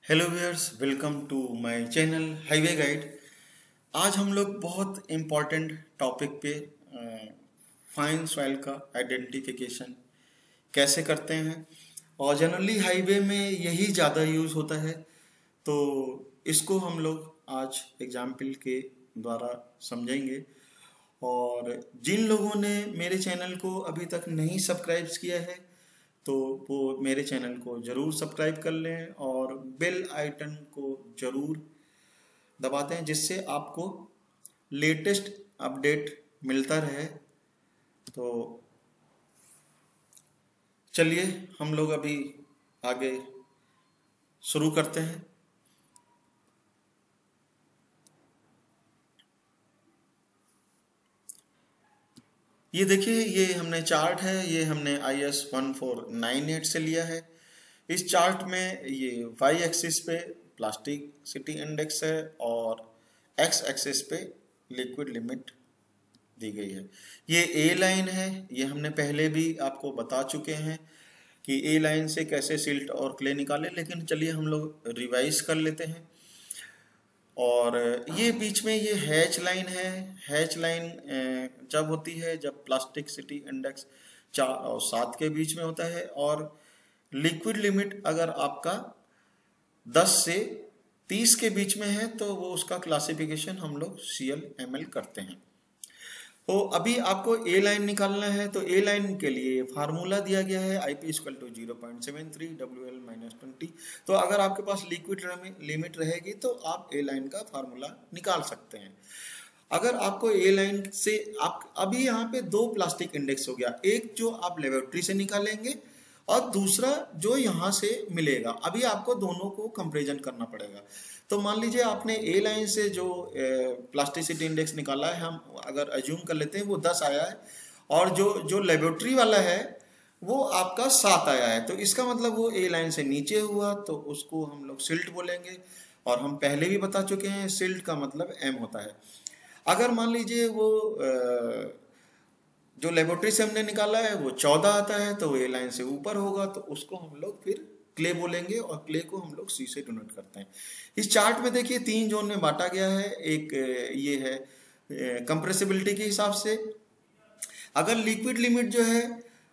Hello viewers, welcome to my channel highway guide. आज हम लोग बहुत इम्पोर्टेंट टॉपिक पे फाइन सॉइल का आइडेंटिफिकेशन कैसे करते हैं। और जनरली हाईवे में यही ज़्यादा यूज़ होता है, तो इसको हम लोग आज एग्जाम्पल के द्वारा समझेंगे। और जिन लोगों ने मेरे चैनल को अभी तक नहीं सब्सक्राइब किया है तो वो मेरे चैनल को ज़रूर सब्सक्राइब कर लें और बेल आइकन को ज़रूर दबाते हैं, जिससे आपको लेटेस्ट अपडेट मिलता रहे। तो चलिए हम लोग अभी आगे शुरू करते हैं। ये देखिए, ये हमने चार्ट है, ये हमने IS 1498 से लिया है। इस चार्ट में ये वाई एक्सिस पे प्लास्टिसिटी इंडेक्स है और एक्स एक्सिस पे लिक्विड लिमिट दी गई है। ये ए लाइन है, ये हमने पहले भी आपको बता चुके हैं कि ए लाइन से कैसे सिल्ट और क्ले निकाले, लेकिन चलिए हम लोग रिवाइज कर लेते हैं। और ये बीच में ये हैच लाइन है। हैच लाइन जब होती है जब प्लास्टिसिटी इंडेक्स 4 और 7 के बीच में होता है, और लिक्विड लिमिट अगर आपका 10 से 30 के बीच में है तो वो उसका क्लासिफिकेशन हम लोग CL ML करते हैं। तो अभी आपको ए लाइन निकालना है, तो ए लाइन के लिए फार्मूला दिया गया है IP = 0.73 WL - 20। तो अगर आपके पास लिक्विड लिमिट रहेगी तो आप ए लाइन का फार्मूला निकाल सकते हैं। अगर आपको ए लाइन से आप अभी यहाँ पे 2 प्लास्टिक इंडेक्स हो गया, एक जो आप लेबोरेटरी से निकालेंगे और दूसरा जो यहाँ से मिलेगा। अभी आपको दोनों को कंपेरिजन करना पड़ेगा। तो मान लीजिए आपने ए लाइन से जो प्लास्टिसिटी इंडेक्स निकाला है, हम अगर अज्यूम कर लेते हैं वो 10 आया है, और जो जो लेबोरेटरी वाला है वो आपका 7 आया है, तो इसका मतलब वो ए लाइन से नीचे हुआ, तो उसको हम लोग सिल्ट बोलेंगे। और हम पहले भी बता चुके हैं सिल्ट का मतलब M होता है। अगर मान लीजिए वो जो लेबोरेटरी से हमने निकाला है वो 14 आता है, तो वो ए लाइन से ऊपर होगा, तो उसको हम लोग फिर क्ले बोलेंगे, और क्ले को हम लोग C से डिनोट करते हैं। इस चार्ट में देखिए 3 जोन में बांटा गया है। एक ये है कंप्रेसिबिलिटी के हिसाब से। अगर लिक्विड लिमिट जो है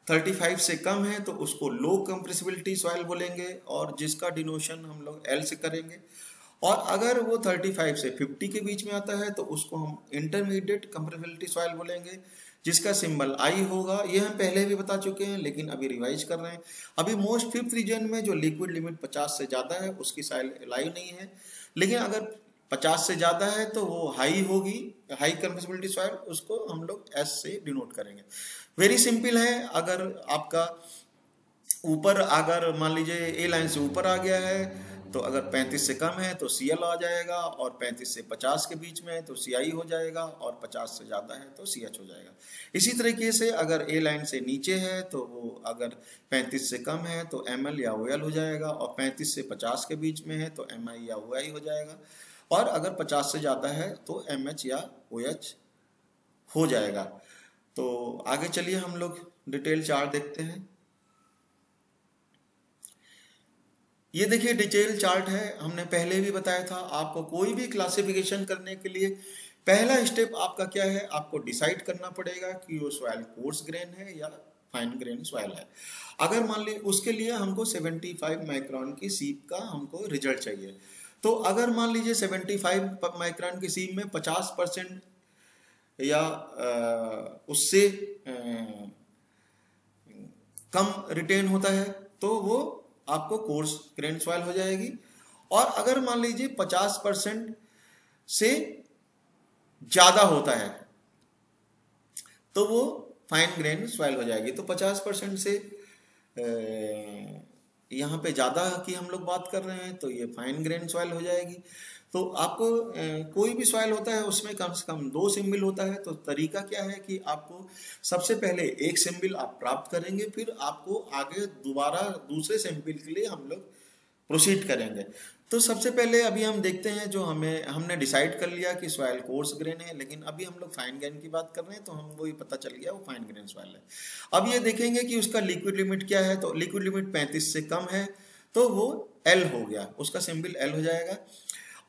35 से कम है तो उसको लो कंप्रेसिबिलिटी सॉइल बोलेंगे, और जिसका डिनोशन हम लोग L से करेंगे। और अगर वो 35 से 50 के बीच में आता है तो उसको हम इंटरमीडिएट कंप्रेसिबिलिटी सॉइल बोलेंगे, जिसका सिंबल I होगा। ये हम पहले भी बता चुके हैं, लेकिन अभी रिवाइज कर रहे हैं। अभी मोस्ट फिफ्थ रीजन में जो लिक्विड लिमिट 50 से ज़्यादा है उसकी सॉइल लाइव नहीं है, लेकिन अगर 50 से ज़्यादा है तो वो हाई होगी, हाई कंप्रेसिबिलिटी सॉइल, उसको हम लोग S से डिनोट करेंगे। वेरी सिंपल है। अगर आपका ऊपर अगर मान लीजिए ए लाइन से ऊपर आ गया है, तो अगर 35 से कम है तो CL आ जाएगा, और 35 से 50 के बीच में है तो CI हो जाएगा, और 50 से ज़्यादा है तो CH हो जाएगा। इसी तरीके से अगर ए लाइन से नीचे है तो वो अगर 35 से कम है तो ML या OL हो जाएगा, और 35 से 50 के बीच में है तो MI या OI हो जाएगा, और अगर 50 से ज़्यादा है तो MH या OH हो जाएगा। तो आगे चलिए हम लोग डिटेल चार्ट देखते हैं। ये देखिए डिटेल चार्ट है, हमने पहले भी बताया था। आपको कोई भी क्लासिफिकेशन करने के लिए पहला स्टेप आपका क्या है, आपको डिसाइड करना पड़ेगा कि वो सॉइल कोर्स ग्रेन है या फाइन ग्रेन सॉइल है। अगर मान ली उसके लिए हमको 75 माइक्रोन की सीप का हमको रिजल्ट चाहिए, तो अगर मान लीजिए 75 माइक्रोन की सीप में 50% या उससे कम रिटेन होता है तो वो आपको कोर्स ग्रेन सॉइल हो जाएगी। और अगर मान लीजिए 50% से ज्यादा होता है तो वो फाइन ग्रेन सॉइल हो जाएगी। तो 50% से यहाँ पे ज़्यादा की हम लोग बात कर रहे हैं तो ये फाइन ग्रेन सॉइल हो जाएगी। तो आपको कोई भी सॉइल होता है उसमें कम से कम 2 सिंबल होता है। तो तरीका क्या है कि आपको सबसे पहले एक सिंबल आप प्राप्त करेंगे, फिर आपको आगे दोबारा दूसरे सिंबल के लिए हम लोग प्रोसीड करेंगे। तो सबसे पहले अभी हम देखते हैं, जो हमने डिसाइड कर लिया कि सॉइल कोर्स ग्रेन है, लेकिन अभी हम लोग फाइन ग्रेन की बात कर रहे हैं तो हमको ये पता चल गया वो फाइन ग्रेन सॉइल है। अब ये देखेंगे कि उसका लिक्विड लिमिट क्या है। तो लिक्विड लिमिट 35 से कम है तो वो एल हो गया, उसका सिंबल एल हो जाएगा।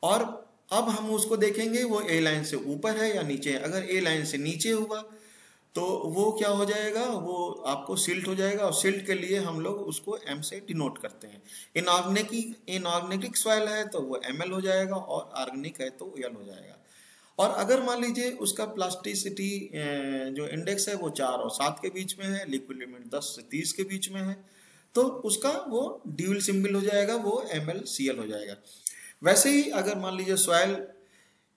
और अब हम उसको देखेंगे वो ए लाइन से ऊपर है या नीचे है। अगर ए लाइन से नीचे हुआ तो वो क्या हो जाएगा, वो आपको सिल्ट हो जाएगा, और सिल्ट के लिए हम लोग उसको एम से डिनोट करते हैं। इनऑर्गेनिक सॉइल है तो वो एम एल हो जाएगा, और ऑर्गेनिक है तो एल हो जाएगा। और अगर मान लीजिए उसका प्लास्टिसिटी जो इंडेक्स है वो 4 और 7 के बीच में है, लिक्विड लिमिट 10 से 30 के बीच में है, तो उसका वो ड्यूल सिंबल हो जाएगा, वो MlCl हो जाएगा। वैसे ही अगर मान लीजिए सॉइल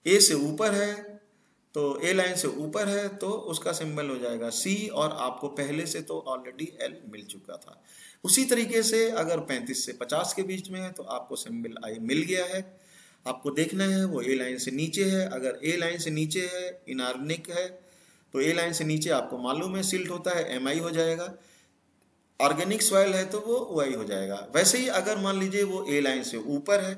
ए से ऊपर है, तो ए लाइन से ऊपर है, तो उसका सिंबल हो जाएगा C, और आपको पहले से तो ऑलरेडी L मिल चुका था। उसी तरीके से अगर 35 से 50 के बीच में है तो आपको सिंबल I मिल गया है। आपको देखना है वो ए लाइन से नीचे है। अगर ए लाइन से नीचे है, इनऑर्गेनिक है, तो ए लाइन से नीचे आपको मालूम है सिल्ट होता है, Mi हो जाएगा। ऑर्गेनिक सॉइल है तो वो OI हो जाएगा। वैसे ही अगर मान लीजिए वो ए लाइन से ऊपर है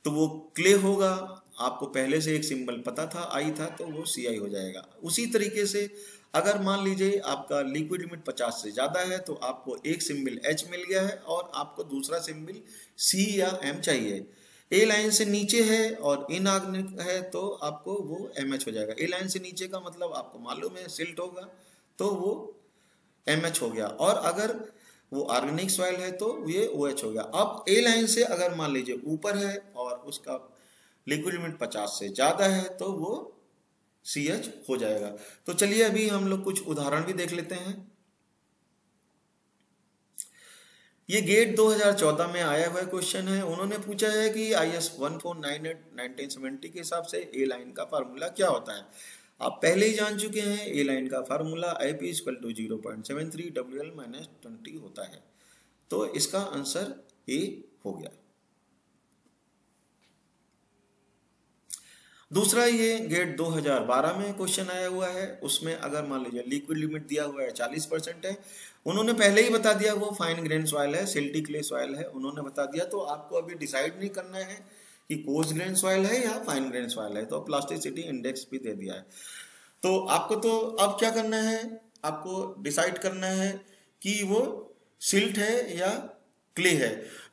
तो वो क्ले होगा, आपको पहले से एक सिंबल पता था आई था, तो वो CI हो जाएगा। उसी तरीके से अगर मान लीजिए आपका लिक्विड लिमिट 50 से ज़्यादा है तो आपको एक सिंबल H मिल गया है और आपको दूसरा सिंबल C या M चाहिए। ए लाइन से नीचे है और इनऑर्गेनिक है तो आपको वो MH हो जाएगा। ए लाइन से नीचे का मतलब आपको मालूम है सिल्ट होगा, तो वो MH हो गया। और अगर वो ऑर्गेनिक सॉइल है तो ये OH हो गया। अब ए लाइन से अगर मान लीजिए ऊपर है और उसका लिक्विड लिमिट 50 से ज़्यादा है तो वो CH हो जाएगा। तो चलिए अभी हम लोग कुछ उदाहरण भी देख लेते हैं। ये गेट 2014 में आया हुआ क्वेश्चन है। उन्होंने पूछा है कि IS 1498-1970 के हिसाब से ए लाइन का फार्मूला क्या होता है। आप पहले ही जान चुके हैं ए लाइन का फार्मूला IP = 0.73 WL-20 होता है। तो इसका आंसर ए हो गया। दूसरा ये गेट 2012 में क्वेश्चन आया हुआ है। उसमें अगर मान लीजिए लिक्विड लिमिट दिया हुआ है 40% है, उन्होंने पहले ही बता दिया वो फाइन ग्रेन सॉइल है, सिल्टी क्ले सॉइल है, उन्होंने बता दिया। तो आपको अभी डिसाइड नहीं करना है कि कोर्स ग्रेन सॉइल है या फाइन ग्रेन सॉइल है, तो प्लास्टिसिटी इंडेक्स भी दे दिया है। तो आपको तो अब क्या करना है, आपको डिसाइड करना है कि वो सिल्ट है या क्ले है।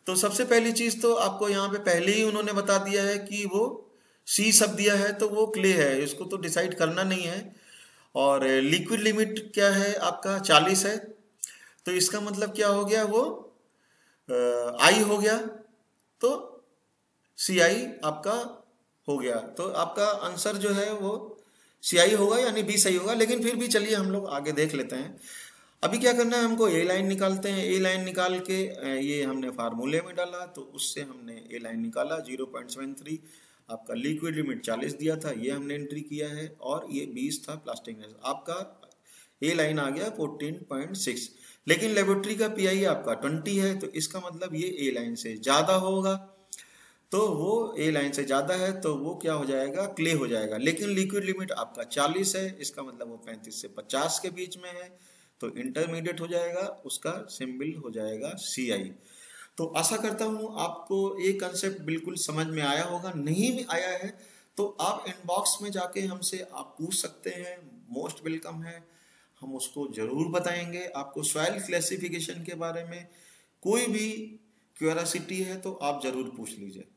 तो सबसे पहली चीज तो आपको यहाँ पे पहले ही उन्होंने बता दिया है कि वो C सब दिया है तो वो क्ले है, इसको तो डिसाइड करना नहीं है। और लिक्विड लिमिट क्या है आपका 40 है, तो इसका मतलब क्या हो गया, वो I हो गया, तो CI आपका हो गया। तो आपका आंसर जो है वो CI होगा, यानी B सही होगा। लेकिन फिर भी चलिए हम लोग आगे देख लेते हैं। अभी क्या करना है, हमको ए लाइन निकालते हैं। ए लाइन निकाल के ये हमने फार्मूले में डाला, तो उससे हमने ए लाइन निकाला 0.73। आपका लिक्विड लिमिट 40 दिया था, ये हमने एंट्री किया है, और ये 20 था प्लास्टिक में। आपका ए लाइन आ गया 14.6। लेकिन लेबोरेटरी का PI आपका 20 है, तो इसका मतलब ये ए लाइन से ज़्यादा होगा। तो वो ए लाइन से ज़्यादा है तो वो क्या हो जाएगा, क्ले हो जाएगा। लेकिन लिक्विड लिमिट आपका 40 है, इसका मतलब वो 35 से 50 के बीच में है, तो इंटरमीडिएट हो जाएगा, उसका सिंबल हो जाएगा CI। तो आशा करता हूँ आपको ये कंसेप्ट बिल्कुल समझ में आया होगा। नहीं भी आया है तो आप इनबॉक्स में जाके हमसे आप पूछ सकते हैं, मोस्ट वेलकम है, हम उसको जरूर बताएंगे। आपको सॉइल क्लासिफिकेशन के बारे में कोई भी क्यूरियोसिटी है तो आप जरूर पूछ लीजिए।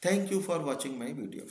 Thank you for watching my video.